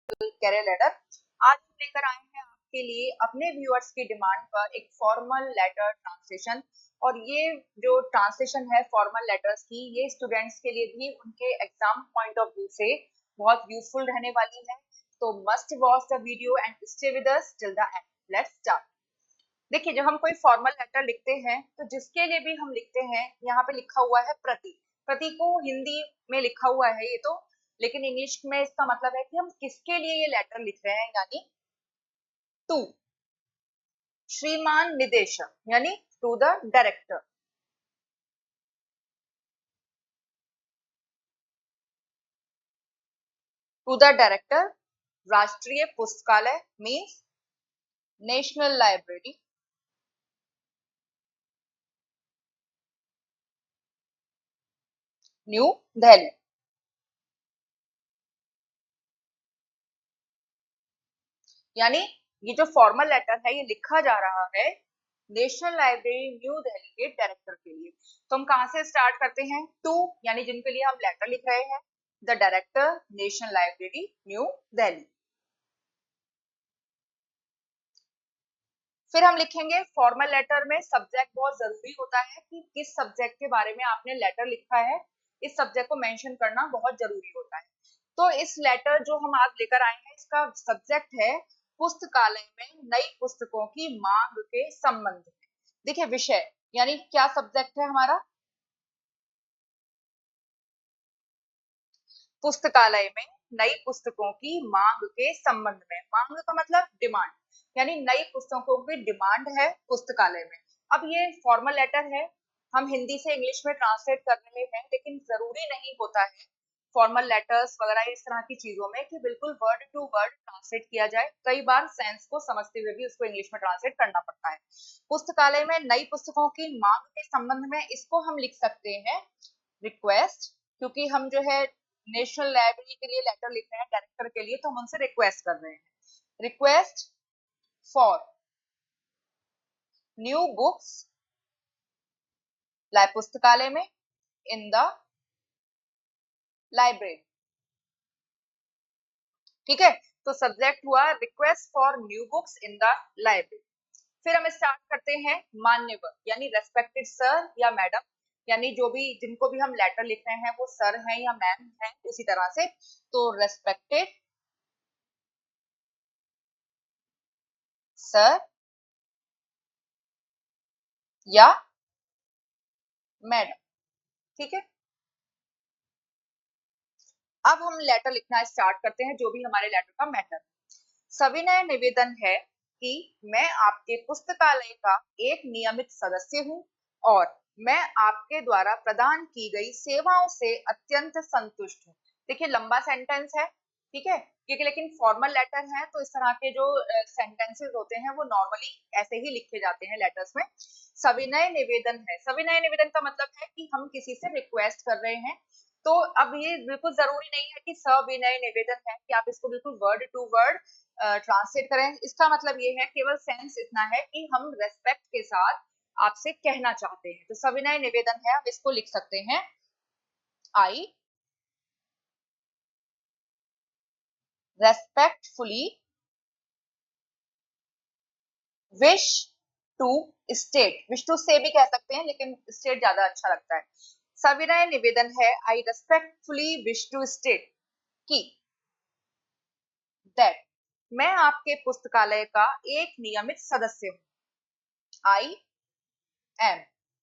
Career letter. आज हम लेकर आए हैं आपके लिए अपने व्यूअर्स की डिमांड पर एक फॉर्मल लेटर ट्रांसलेशन। और ये जो ट्रांसलेशन है फॉर्मल लेटर्स की, ये स्टूडेंट्स के लिए भी उनके एग्जाम पॉइंट ऑफ व्यू से बहुत यूजफुल रहने वाली है। तो must watch the video and stay with us till the end. Let's start. देखिए, जब हम कोई फॉर्मल लेटर लिखते हैं तो जिसके लिए भी हम लिखते हैं, यहाँ पे लिखा हुआ है प्रति। प्रति को हिंदी में लिखा हुआ है ये तो, लेकिन इंग्लिश में इसका मतलब है कि हम किसके लिए ये लेटर लिख रहे हैं, यानी टू श्रीमान निदेशक, यानी to the director. To the director राष्ट्रीय पुस्तकालय means national library, New Delhi. यानी ये जो फॉर्मल लेटर है ये लिखा जा रहा है नेशनल लाइब्रेरी न्यू दिल्ली के डायरेक्टर के लिए। तो हम कहां से स्टार्ट करते हैं? टू, यानी जिनके लिए हम लेटर लिख रहे हैं, the director national library New Delhi. फिर हम लिखेंगे फॉर्मल लेटर में सब्जेक्ट बहुत जरूरी होता है कि किस सब्जेक्ट के बारे में आपने लेटर लिखा है, इस सब्जेक्ट को मेंशन करना बहुत जरूरी होता है। तो इस लेटर जो हम आज लेकर आए हैं, इसका सब्जेक्ट है पुस्तकालय में नई पुस्तकों की मांग के संबंध में। देखिए, विषय यानी क्या सब्जेक्ट है हमारा? पुस्तकालय में नई पुस्तकों की मांग के संबंध में। मांग का मतलब डिमांड, यानी नई पुस्तकों की डिमांड है पुस्तकालय में। अब ये फॉर्मल लेटर है, हम हिंदी से इंग्लिश में ट्रांसलेट कर रहे हैं, लेकिन जरूरी नहीं होता है फॉर्मल लेटर्स वगैरह इस तरह की चीजों में कि बिल्कुल वर्ड टू वर्ड ट्रांसलेट किया जाए। कई बार सेंस को समझते हुए भी उसको इंग्लिश में ट्रांसलेट करना पड़ता है। पुस्तकालय में नई पुस्तकों की मांग के संबंध में, इसको हम लिख सकते हैं रिक्वेस्ट, क्योंकि हम जो है नेशनल लाइब्रेरी के लिए लेटर लिख रहे हैं डायरेक्टर के लिए, तो हम उनसे रिक्वेस्ट कर रहे हैं। रिक्वेस्ट फॉर न्यू बुक्स पुस्तकालय में इन द लाइब्रेरी। ठीक है, तो सब्जेक्ट हुआ request for new books in the library. फिर हम स्टार्ट करते हैं मान्यवर, यानी रेस्पेक्टेड सर या मैडम, यानी जो भी जिनको भी हम लेटर लिख रहे हैं वो सर हैं या मैम हैं, उसी तरह से। तो रेस्पेक्टेड सर या मैडम। ठीक है, अब हम लेटर लिखना स्टार्ट करते हैं, जो भी हमारे लेटर का मैटर। सविनय निवेदन है कि मैं आपके पुस्तकालय का एक नियमित सदस्य हूं और मैं आपके द्वारा प्रदान की गई सेवाओं से अत्यंत संतुष्ट हूं। देखिए, लंबा सेंटेंस है, ठीक है, क्योंकि लेकिन फॉर्मल लेटर है तो इस तरह के जो सेंटेंसेस होते हैं वो नॉर्मली ऐसे ही लिखे जाते हैं लेटर्स में। सविनय निवेदन है, सविनय निवेदन का मतलब है कि हम किसी से रिक्वेस्ट कर रहे हैं। तो अब ये बिल्कुल जरूरी नहीं है कि सविनय निवेदन है कि आप इसको बिल्कुल वर्ड टू वर्ड ट्रांसलेट करें। इसका मतलब ये है, केवल सेंस इतना है कि हम रेस्पेक्ट के साथ आपसे कहना चाहते हैं। तो सविनय निवेदन है, आप इसको लिख सकते हैं I respectfully wish to state, wish to से भी कह सकते हैं लेकिन स्टेट ज्यादा अच्छा लगता है। सविनय निवेदन है, आई रेस्पेक्टफुली विश टू स्टेट कि दैट मैं आपके पुस्तकालय का एक नियमित सदस्य हूं। आई एम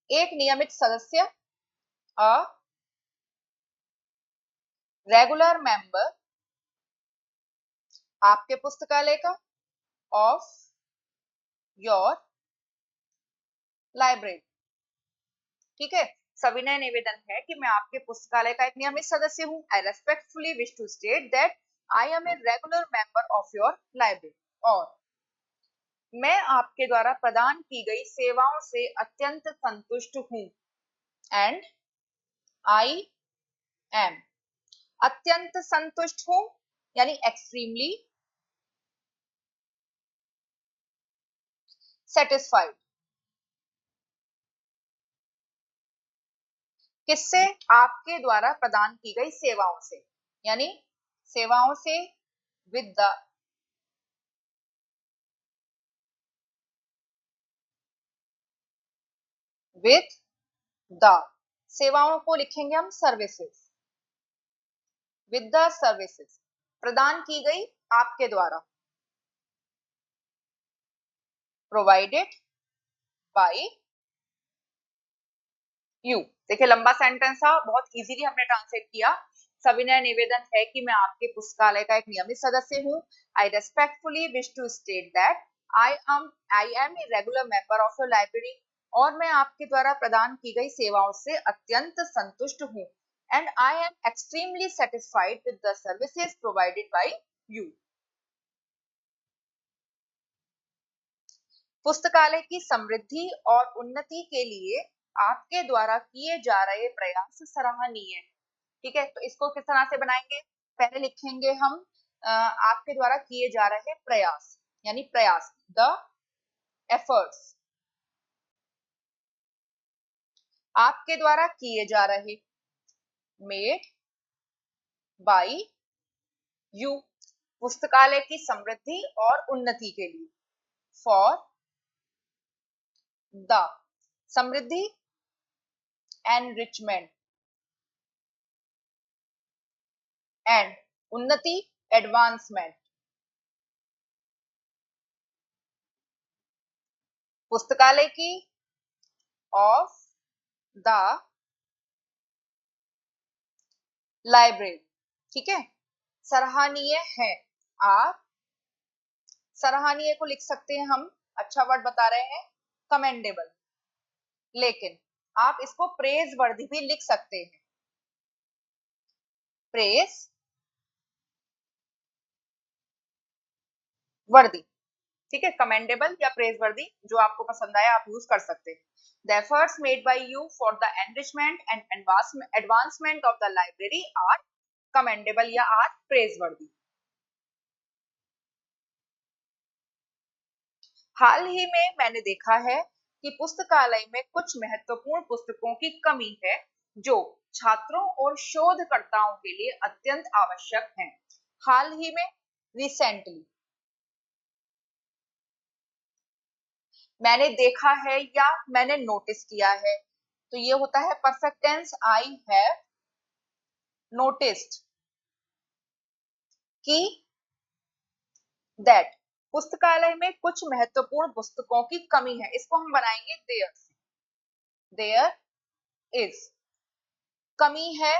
एक नियमित सदस्य, अ रेगुलर मेंबर आपके पुस्तकालय का, ऑफ योर लाइब्रेरी। ठीक है, सविनय निवेदन है कि मैं आपके पुस्तकालय का एक नियमित सदस्य हूं। I respectfully wish to state that I am a regular member of your library, और मैं आपके द्वारा प्रदान की गई सेवाओं से अत्यंत संतुष्ट हूं। एंड आई एम अत्यंत संतुष्ट हूं, यानी एक्सट्रीमली सेटिस्फाइड। किससे? आपके द्वारा प्रदान की गई सेवाओं से, यानी सेवाओं से with the with the सेवाओं को लिखेंगे हम सर्विसेज, विद द सर्विसेज प्रदान की गई आपके द्वारा, प्रोवाइडेड बाय यू। देखिए लंबा सेंटेंस था, बहुत इजीली हमने ट्रांसलेट किया। सविनय निवेदन है कि मैं आपके पुस्तकालय का एक नियमित सदस्य हूँ। I respectfully wish to state that I am a regular member of your library, और मैं आपके द्वारा प्रदान की गई सेवाओं से अत्यंत संतुष्ट हूँ। And I am extremely satisfied with the services provided by you. पुस्तकालय की समृद्धि और उन्नति के लिए आपके द्वारा किए जा रहे प्रयास सराहनीय है। ठीक है, तो इसको किस तरह से बनाएंगे? पहले लिखेंगे हम आपके द्वारा किए जा रहे प्रयास, यानी प्रयास, द एफर्ट्स, आपके द्वारा किए जा रहे, मेड बाय यू, पुस्तकालय की समृद्धि और उन्नति के लिए, for the Samriddhi, enrichment, and उन्नति, एडवांसमेंट, पुस्तकालय की, ऑफ द लाइब्रेरी। ठीक है, सराहनीय है, आप सराहनीय को लिख सकते हैं हम, अच्छा वर्ड बता रहे हैं, कमेंडेबल, लेकिन आप इसको प्रेज वर्दी भी लिख सकते हैं, प्रेज वर्दी। ठीक है, कमेंडेबल या प्रेज वर्दी, जो आपको पसंद आया आप यूज कर सकते हैं। The efforts made by you for the enrichment and advancement of the library are commendable या आर प्रेज वर्दी। हाल ही में मैंने देखा है कि पुस्तकालय में कुछ महत्वपूर्ण पुस्तकों की कमी है जो छात्रों और शोधकर्ताओं के लिए अत्यंत आवश्यक हैं। हाल ही में, रिसेंटली, मैंने देखा है या मैंने नोटिस किया है, तो ये होता है perfect tense, I have noticed कि दैट पुस्तकालय में कुछ महत्वपूर्ण पुस्तकों की कमी है, इसको हम बनाएंगे देयर से, देयर इज, कमी है,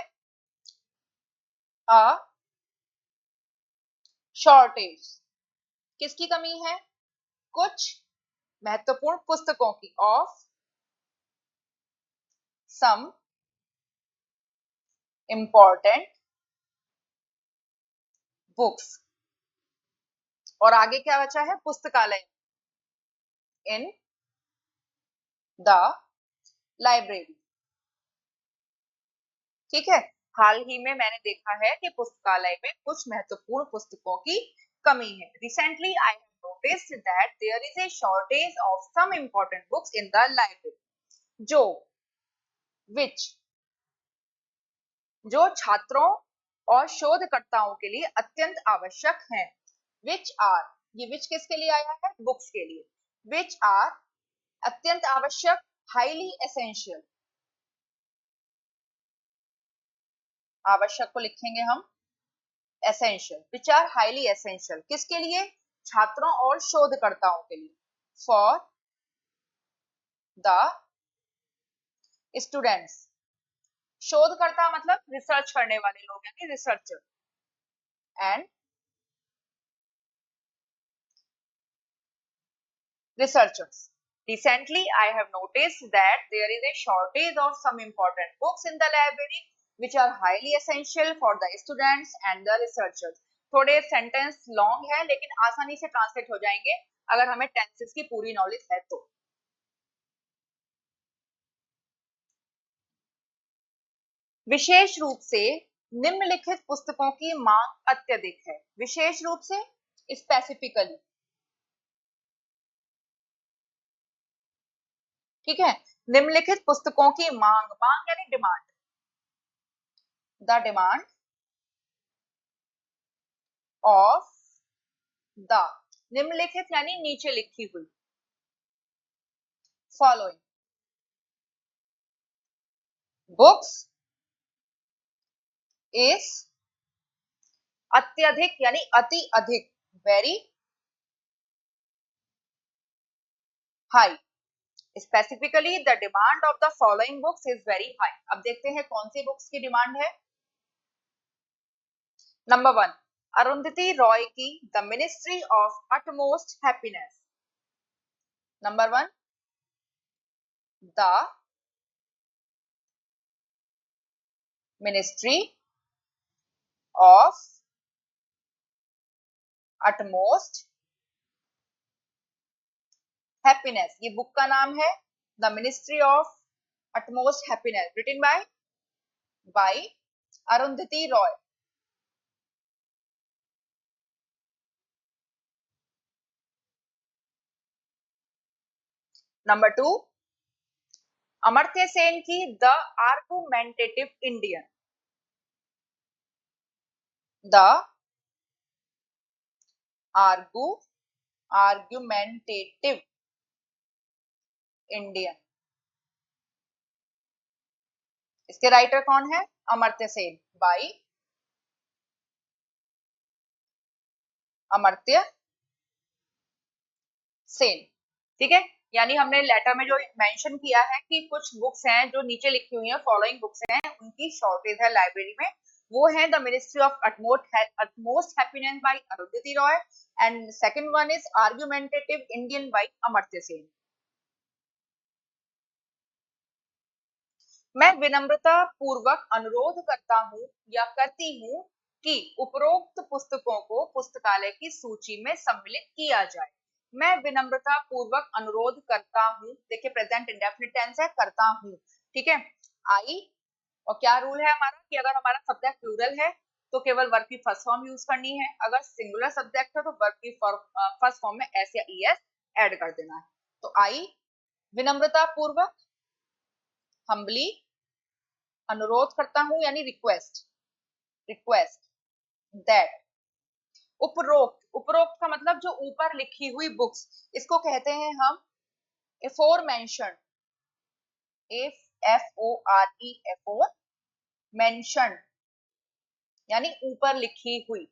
अ शॉर्टेज, किसकी कमी है? कुछ महत्वपूर्ण पुस्तकों की, ऑफ सम इंपॉर्टेंट बुक्स, और आगे क्या बचा है? पुस्तकालय, इन द लाइब्रेरी। ठीक है, हाल ही में मैंने देखा है कि पुस्तकालय में कुछ महत्वपूर्ण पुस्तकों की कमी है। Recently I have noticed that there is a shortage of some important books in the library, which जो छात्रों और शोधकर्ताओं के लिए अत्यंत आवश्यक हैं। विच आर, ये विच किसके लिए आया है? बुक्स के लिए। विच आर, अत्यंत आवश्यक, हाईली एसेंशियल, आवश्यक को लिखेंगे हम essential, which are highly essential, किसके लिए? छात्रों और शोधकर्ताओं के लिए, फॉर द स्टूडेंट्स, शोधकर्ता मतलब रिसर्च करने वाले लोग, यानी researcher, and researchers. Recently, I have noticed that there is a shortage of some important books in the library which are highly essential for the students and the researchers. थोड़े sentence long है लेकिन आसानी से translate हो जाएंगे अगर हमें tenses की पूरी नॉलेज है तो। विशेष रूप से निम्नलिखित पुस्तकों की मांग अत्यधिक है। विशेष रूप से, स्पेसिफिकली, ठीक है, निम्नलिखित पुस्तकों की मांग, मांग यानी demand, the demand of the निम्नलिखित यानी नीचे लिखी हुई, फॉलोइंग बुक्स इज अत्यधिक यानी अति अधिक, very high, specifically the demand of the following books is very high. अब देखते हैं कौन सी बुक्स की डिमांड है। नंबर 1, अरुंधति रॉय की the ministry of utmost happiness. Number 1, the ministry of utmost happiness, ये बुक का नाम है, the ministry of utmost happiness, written by Arundhati Roy. Number 2, Amartya Sen की the argumentative Indian. The argumentative Indian, इसके राइटर कौन है? अमर्त्य सेन, बाय अमर्त्य सेन। ठीक है, यानी हमने लेटर में जो मेंशन किया है कि कुछ बुक्स हैं जो नीचे लिखी हुई हैं, फॉलोइंग बुक्स हैं, उनकी शॉर्टेज है लाइब्रेरी में, वो है the ministry of utmost happiness by Arundhati Roy and second one is argumentative Indian by Amartya Sen. मैं विनम्रता पूर्वक अनुरोध करता हूँ या करती हूँ कि उपरोक्त पुस्तकों को पुस्तकालय की सूची में सम्मिलित किया जाए। मैं विनम्रता पूर्वक अनुरोध करता हूँ, देखिए प्रेजेंट इंडेफिनिट टेंस है, करता हूँ, ठीक है। आई, और क्या रूल है हमारा कि अगर हमारा सब्जेक्ट प्लूरल है तो केवल वर्ब की फर्स्ट फॉर्म यूज करनी है, अगर सिंगुलर सब्जेक्ट है तो वर्ब की फर्स्ट फॉर्म में एस या ईएस ऐड कर देना है। तो आई विनम्रता पूर्वक, हम्बली अनुरोध करता हूं यानी रिक्वेस्ट दैट, उपरोक्त, उपरोक्त का मतलब जो ऊपर लिखी हुई बुक्स, इसको कहते हैं हम एफोर मेंशन, एफओआर मेंशन यानी ऊपर लिखी हुई,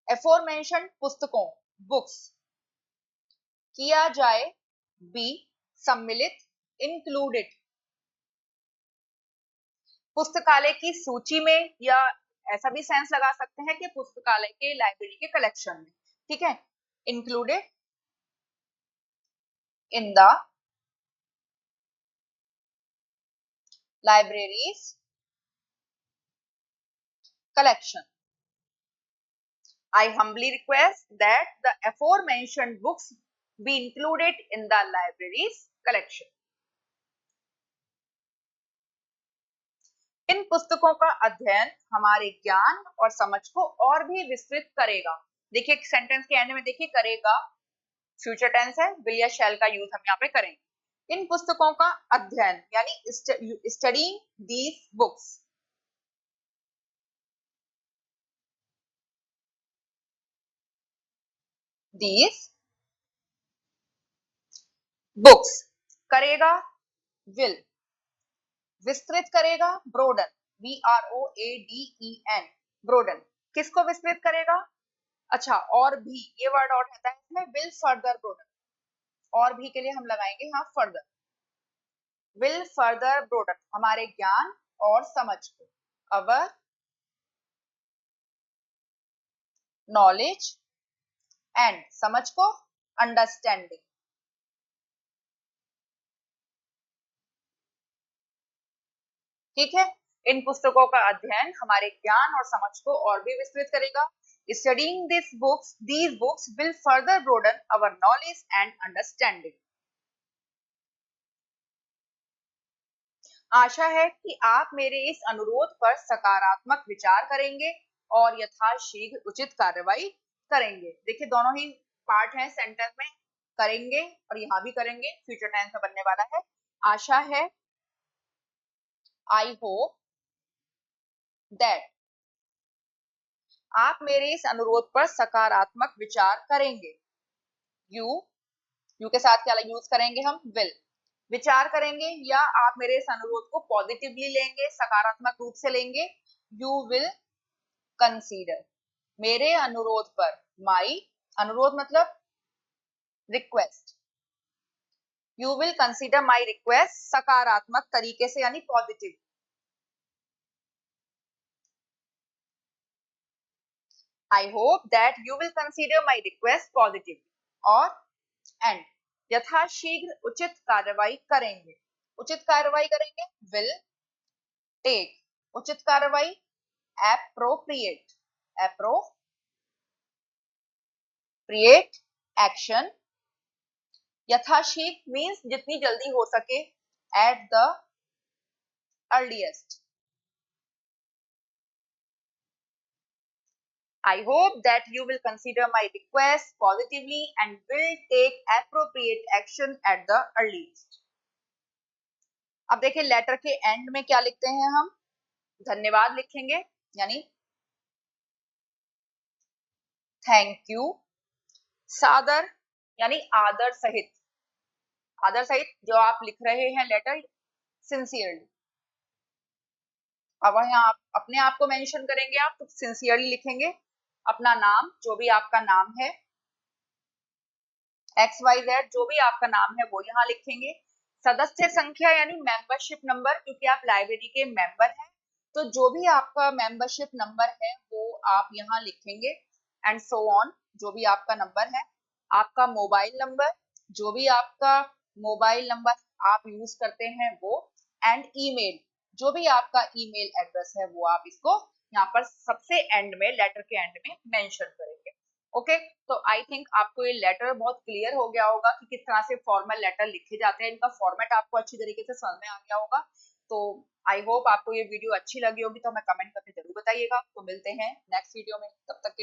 एफोर मेंशन पुस्तकों बुक्स, किया जाए, बी सम्मिलित, इंक्लूडेड पुस्तकालय की सूची में, या ऐसा भी सेंस लगा सकते हैं कि पुस्तकालय के लाइब्रेरी के कलेक्शन में, ठीक है। Included in the libraries collection. I humbly request that the aforementioned books be included in the library's collection. इन पुस्तकों का अध्ययन हमारे ज्ञान और समझ को और भी विस्तृत करेगा। देखिए सेंटेंस के एंड में देखिए करेगा, फ्यूचर टेंस है, विल या शैल का यूज हम यहाँ पे करेंगे। इन पुस्तकों का अध्ययन यानी studying these books, these books, करेगा विल, विस्तृत करेगा ब्रोडन, BROADEN ब्रोडन, किसको विस्तृत करेगा? अच्छा, और भी, ये वर्ड और रहता है इसमें, विल फर्दर ब्रोडन, और भी के लिए हम लगाएंगे यहाँ फर्दर, विल फर्दर ब्रोडन हमारे ज्ञान और समझ को, अवर नॉलेज एंड समझ को अंडरस्टैंडिंग। ठीक है, इन पुस्तकों का अध्ययन हमारे ज्ञान और समझ को और भी विस्तृत करेगा। Studying these books will further broaden our knowledge and understanding. आशा है कि आप मेरे इस अनुरोध पर सकारात्मक विचार करेंगे और यथाशीघ्र उचित कार्रवाई करेंगे। देखिए दोनों ही पार्ट हैं सेंटेंस में, करेंगे और यहाँ भी करेंगे, फ्यूचर टेंस में बनने वाला है। आशा है, आई होप दैट, आप मेरे इस अनुरोध पर सकारात्मक विचार करेंगे। यू के साथ क्या यूज करेंगे हम? विल। विचार करेंगे या आप मेरे इस अनुरोध को पॉजिटिवली लेंगे, सकारात्मक रूप से लेंगे। यू विल कंसीडर मेरे अनुरोध पर, माई अनुरोध मतलब request, you will consider my request सकारात्मक तरीके से यानी positive. I hope that you will consider my request positive. और एंड यथाशीघ्र उचित कार्रवाई करेंगे। उचित कार्रवाई करेंगे विल टेक उचित कार्रवाई एप्रोप्रिएट एप्रोप्रिएट एक्शन। यथाशीघ्र मीन्स जितनी जल्दी हो सके, at the earliest. I hope that you will consider my request positively and will take appropriate action at the earliest. अब देखिए लेटर के एंड में क्या लिखते हैं हम? धन्यवाद लिखेंगे यानी थैंक यू। सादर यानी आदर सहित, आदर सहित जो आप लिख रहे हैं लेटर, सिंसियरली। अब यहाँ आप अपने आप को मेंशन करेंगे, आप तो सिंसियरली लिखेंगे। अपना नाम, जो भी आपका नाम है, XYZ जो भी आपका नाम है वो यहाँ लिखेंगे। सदस्य संख्या यानी मेंबरशिप नंबर, क्योंकि आप लाइब्रेरी के मेंबर हैं तो जो भी आपका मेंबरशिप नंबर है वो आप यहाँ लिखेंगे। एंड सो ऑन, जो भी आपका नंबर है। आपका मोबाइल नंबर, जो भी आपका मोबाइल नंबर आप यूज करते हैं वो। एंड ईमेल, जो भी आपका ईमेल एड्रेस है वो आप इसको यहाँ पर सबसे एंड में, लेटर के एंड में मेंशन करेंगे। ओके तो आई थिंक आपको ये लेटर बहुत क्लियर हो गया होगा कि किस तरह से फॉर्मल लेटर लिखे जाते हैं। इनका फॉर्मेट आपको अच्छी तरीके से समझ में आ गया होगा। तो आई होप आपको ये वीडियो अच्छी लगी होगी, तो हमें कमेंट करके जरूर बताइएगा। तो मिलते हैं नेक्स्ट वीडियो में, तब तक के लिए।